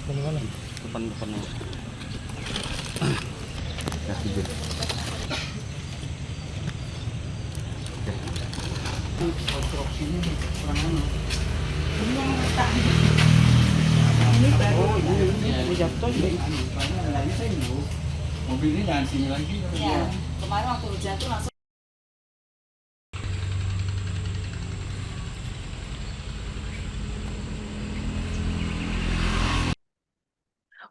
Mana? Depan-depannya. Ya, izin. Konstruksinya kurang anu. Ini baru. Oh ini jatuh ini anu. Karena lainnya saya mau mobilnya jangan sini lagi. Ya, kemarin waktu jatuh langsung.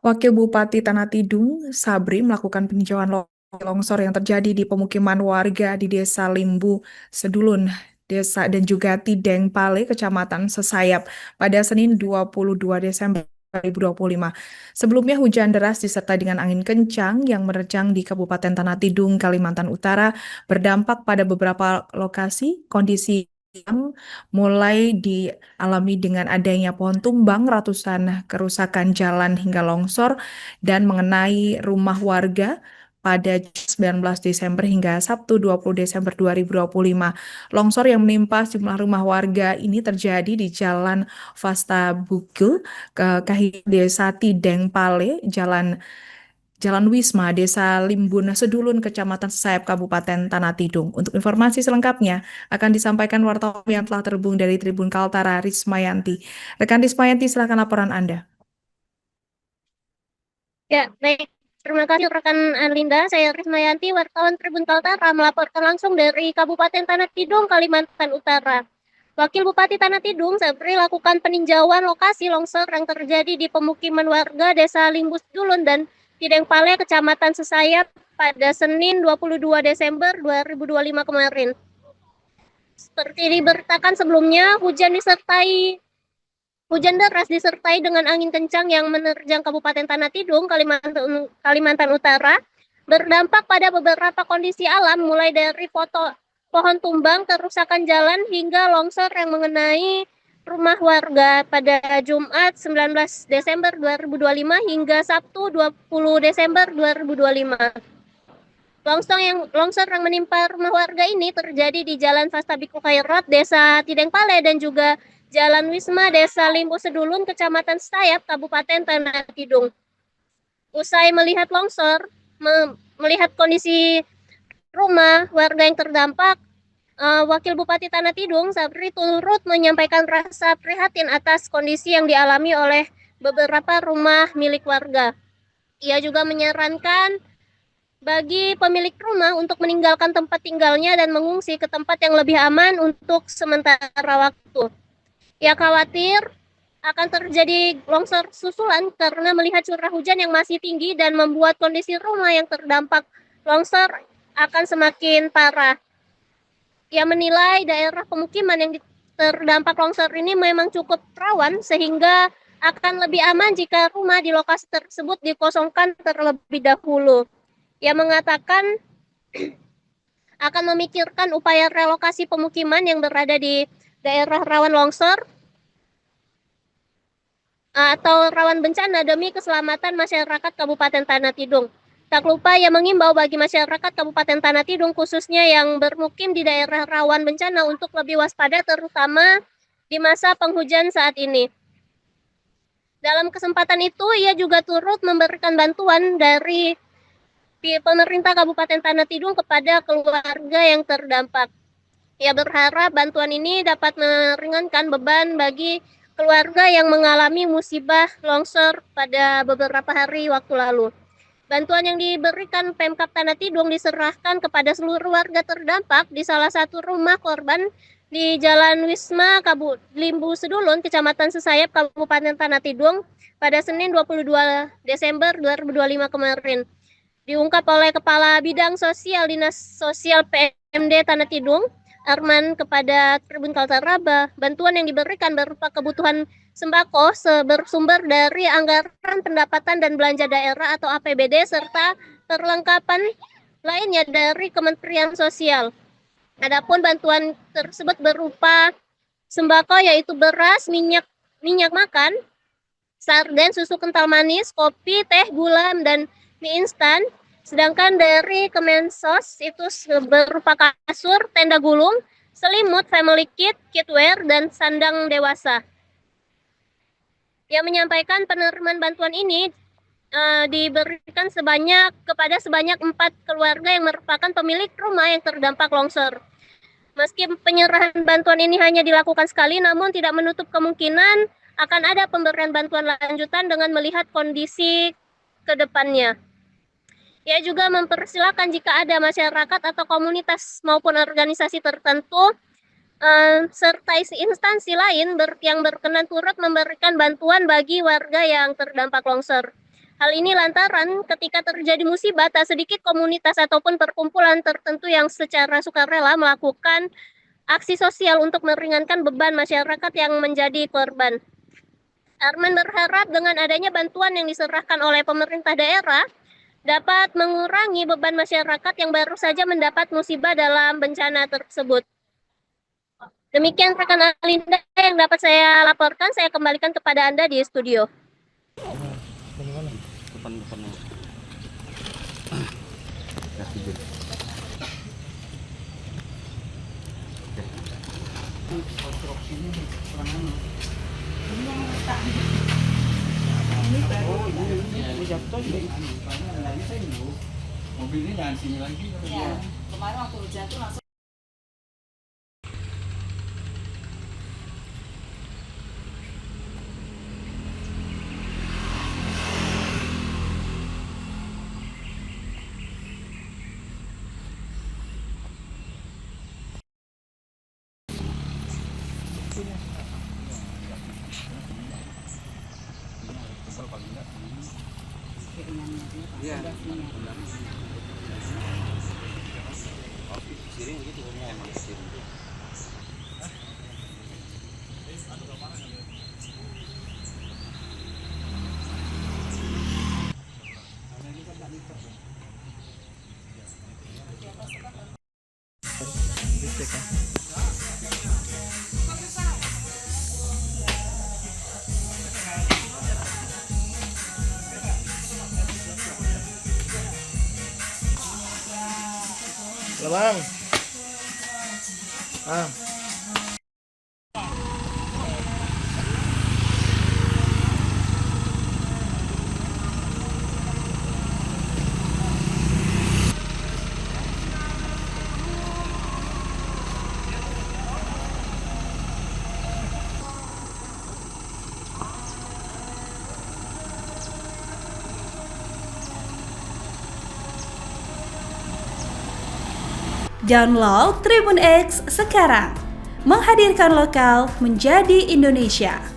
Wakil Bupati Tanah Tidung, Sabri, melakukan peninjauan longsor yang terjadi di pemukiman warga di Desa Limbu, Sedulun, Desa dan juga Tideng Pale, Kecamatan Sesayap pada Senin 22 Desember 2025. Sebelumnya hujan deras disertai dengan angin kencang yang menerjang di Kabupaten Tanah Tidung, Kalimantan Utara berdampak pada beberapa lokasi. Kondisi yang mulai dialami dengan adanya pohon tumbang, ratusan kerusakan jalan hingga longsor dan mengenai rumah warga pada 19 Desember hingga Sabtu 20 Desember 2025. Longsor yang menimpa sejumlah rumah warga ini terjadi di Jalan Fasta Bugil, ke Desa Tideng Pale, Jalan Wisma, Desa Limbun Sedulun, Kecamatan Sayap, Kabupaten Tanah Tidung. Untuk informasi selengkapnya akan disampaikan wartawan yang telah terhubung dari Tribun Kaltara, Rismayanti. Rekan Rismayanti, silakan laporan Anda. Ya, baik. Terima kasih rekan Linda. Saya Rismayanti, wartawan Tribun Kaltara, melaporkan langsung dari Kabupaten Tanah Tidung, Kalimantan Utara. Wakil Bupati Tanah Tidung, Sabri, lakukan peninjauan lokasi longsor yang terjadi di pemukiman warga Desa Limbus Dulun dan Tideng Pale, Kecamatan Sesayap pada Senin 22 Desember 2025 kemarin. Seperti diberitakan sebelumnya, hujan deras disertai dengan angin kencang yang menerjang Kabupaten Tanah Tidung, Kalimantan Utara, berdampak pada beberapa kondisi alam mulai dari pohon tumbang, kerusakan jalan, hingga longsor yang mengenai rumah warga pada Jumat 19 Desember 2025 hingga Sabtu 20 Desember 2025. Longsor yang menimpa rumah warga ini terjadi di Jalan Fastabiku Khairat, Desa Tideng Pale, dan juga Jalan Wisma, Desa Limbu Sedulun, Kecamatan Sayap, Kabupaten Tanah Tidung. Usai melihat longsor, melihat kondisi rumah warga yang terdampak, Wakil Bupati Tanah Tidung, Sabri, turut menyampaikan rasa prihatin atas kondisi yang dialami oleh beberapa rumah milik warga. Ia juga menyarankan bagi pemilik rumah untuk meninggalkan tempat tinggalnya dan mengungsi ke tempat yang lebih aman untuk sementara waktu. Ia khawatir akan terjadi longsor susulan karena melihat curah hujan yang masih tinggi dan membuat kondisi rumah yang terdampak longsor akan semakin parah. Ia menilai daerah pemukiman yang terdampak longsor ini memang cukup rawan sehingga akan lebih aman jika rumah di lokasi tersebut dikosongkan terlebih dahulu. Ia mengatakan akan memikirkan upaya relokasi pemukiman yang berada di daerah rawan longsor atau rawan bencana demi keselamatan masyarakat Kabupaten Tanah Tidung. Tak lupa ia mengimbau bagi masyarakat Kabupaten Tanah Tidung khususnya yang bermukim di daerah rawan bencana untuk lebih waspada terutama di masa penghujan saat ini. Dalam kesempatan itu ia juga turut memberikan bantuan dari pemerintah Kabupaten Tanah Tidung kepada keluarga yang terdampak. Ia berharap bantuan ini dapat meringankan beban bagi keluarga yang mengalami musibah longsor pada beberapa hari waktu lalu. Bantuan yang diberikan Pemkab Tanah Tidung diserahkan kepada seluruh warga terdampak di salah satu rumah korban di Jalan Wisma, Limbu Sedulun, Kecamatan Sesayap, Kabupaten Tanah Tidung pada Senin 22 Desember 2025 kemarin. Diungkap oleh Kepala Bidang Sosial Dinas Sosial PMD Tanah Tidung, Arman, kepada Tribun Kaltara, bantuan yang diberikan berupa kebutuhan sembako bersumber dari anggaran pendapatan dan belanja daerah atau APBD serta perlengkapan lainnya dari Kementerian Sosial. Adapun bantuan tersebut berupa sembako yaitu beras, minyak makan, sarden, susu kental manis, kopi, teh, gula, dan mie instan. Sedangkan dari Kemensos itu berupa kasur, tenda gulung, selimut, family kit, kitwear, dan sandang dewasa. Ia menyampaikan penerimaan bantuan ini diberikan kepada sebanyak 4 keluarga yang merupakan pemilik rumah yang terdampak longsor. Meski penyerahan bantuan ini hanya dilakukan sekali, namun tidak menutup kemungkinan akan ada pemberian bantuan lanjutan dengan melihat kondisi ke depannya. Ia juga mempersilahkan jika ada masyarakat atau komunitas maupun organisasi tertentu serta instansi lain yang berkenan turut memberikan bantuan bagi warga yang terdampak longsor. Hal ini lantaran ketika terjadi musibah, tak sedikit komunitas ataupun perkumpulan tertentu yang secara sukarela melakukan aksi sosial untuk meringankan beban masyarakat yang menjadi korban. Arman berharap dengan adanya bantuan yang diserahkan oleh pemerintah daerah dapat mengurangi beban masyarakat yang baru saja mendapat musibah dalam bencana tersebut. Demikian rekan Alinda yang dapat saya laporkan, saya kembalikan kepada Anda di studio. Depan. Kaki jempol. Konstruksinya kurang anu. Ini baru. Oh, ini jatuh ini anu, karena lainnya saya dulu. Mobilnya jangan sini lagi. Ya, kemarin waktu jatuh langsung. Iya. Siring gitu emang siring. Bang. Download Tribun X sekarang, menghadirkan lokal menjadi Indonesia.